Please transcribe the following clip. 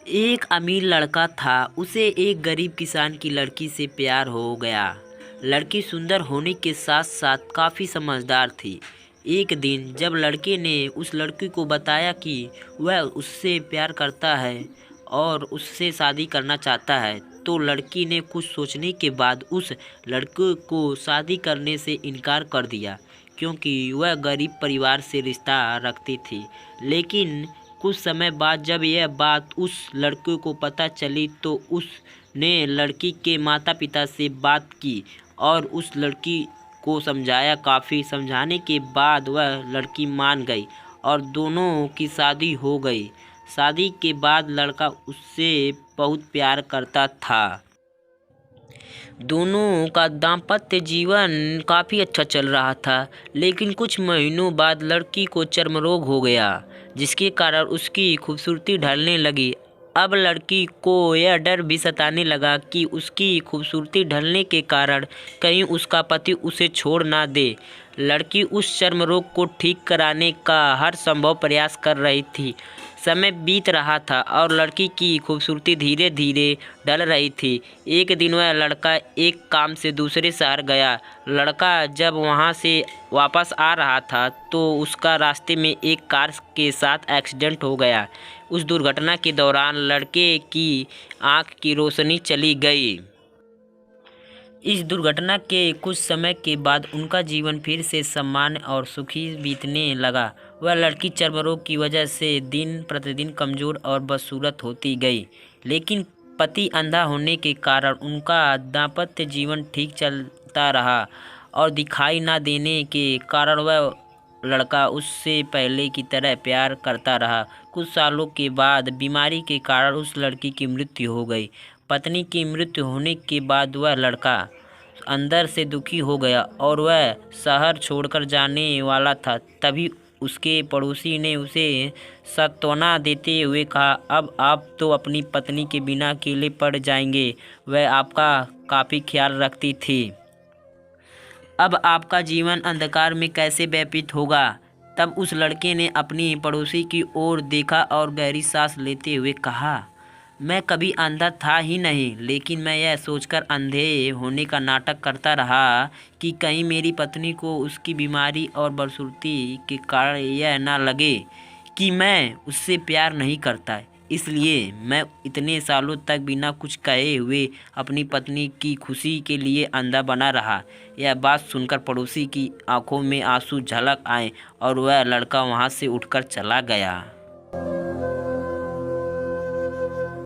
एक अमीर लड़का था। उसे एक गरीब किसान की लड़की से प्यार हो गया। लड़की सुंदर होने के साथ साथ काफ़ी समझदार थी। एक दिन जब लड़के ने उस लड़की को बताया कि वह उससे प्यार करता है और उससे शादी करना चाहता है, तो लड़की ने कुछ सोचने के बाद उस लड़के को शादी करने से इनकार कर दिया, क्योंकि वह गरीब परिवार से रिश्ता रखती थी। लेकिन कुछ समय बाद जब यह बात उस लड़के को पता चली, तो उसने लड़की के माता पिता से बात की और उस लड़की को समझाया। काफ़ी समझाने के बाद वह लड़की मान गई और दोनों की शादी हो गई। शादी के बाद लड़का उससे बहुत प्यार करता था। दोनों का दाम्पत्य जीवन काफ़ी अच्छा चल रहा था, लेकिन कुछ महीनों बाद लड़की को चर्म रोग हो गया, जिसके कारण उसकी खूबसूरती ढलने लगी। अब लड़की को यह डर भी सताने लगा कि उसकी खूबसूरती ढलने के कारण कहीं उसका पति उसे छोड़ ना दे। लड़की उस चर्म रोग को ठीक कराने का हर संभव प्रयास कर रही थी। समय बीत रहा था और लड़की की खूबसूरती धीरे धीरे ढल रही थी। एक दिन वह लड़का एक काम से दूसरे शहर गया। लड़का जब वहां से वापस आ रहा था, तो उसका रास्ते में एक कार के साथ एक्सीडेंट हो गया। उस दुर्घटना के दौरान लड़के की आंख की रोशनी चली गई। इस दुर्घटना के कुछ समय के बाद उनका जीवन फिर से सामान्य और सुखी बीतने लगा। वह लड़की चर्म रोग की वजह से दिन प्रतिदिन कमज़ोर और बदसूरत होती गई, लेकिन पति अंधा होने के कारण उनका दाम्पत्य जीवन ठीक चलता रहा और दिखाई न देने के कारण वह लड़का उससे पहले की तरह प्यार करता रहा। कुछ सालों के बाद बीमारी के कारण उस लड़की की मृत्यु हो गई। पत्नी की मृत्यु होने के बाद वह लड़का अंदर से दुखी हो गया और वह शहर छोड़कर जाने वाला था। तभी उसके पड़ोसी ने उसे सांत्वना देते हुए कहा, अब आप तो अपनी पत्नी के बिना अकेले पड़ जाएंगे। वह आपका काफ़ी ख्याल रखती थी। अब आपका जीवन अंधकार में कैसे व्यतीत होगा। तब उस लड़के ने अपनी पड़ोसी की ओर देखा और गहरी सांस लेते हुए कहा, मैं कभी अंधा था ही नहीं, लेकिन मैं यह सोचकर अंधे होने का नाटक करता रहा कि कहीं मेरी पत्नी को उसकी बीमारी और बदसूरती के कारण यह ना लगे कि मैं उससे प्यार नहीं करता। इसलिए मैं इतने सालों तक बिना कुछ कहे हुए अपनी पत्नी की खुशी के लिए अंधा बना रहा। यह बात सुनकर पड़ोसी की आंखों में आंसू झलक आए और वह लड़का वहां से उठकर चला गया।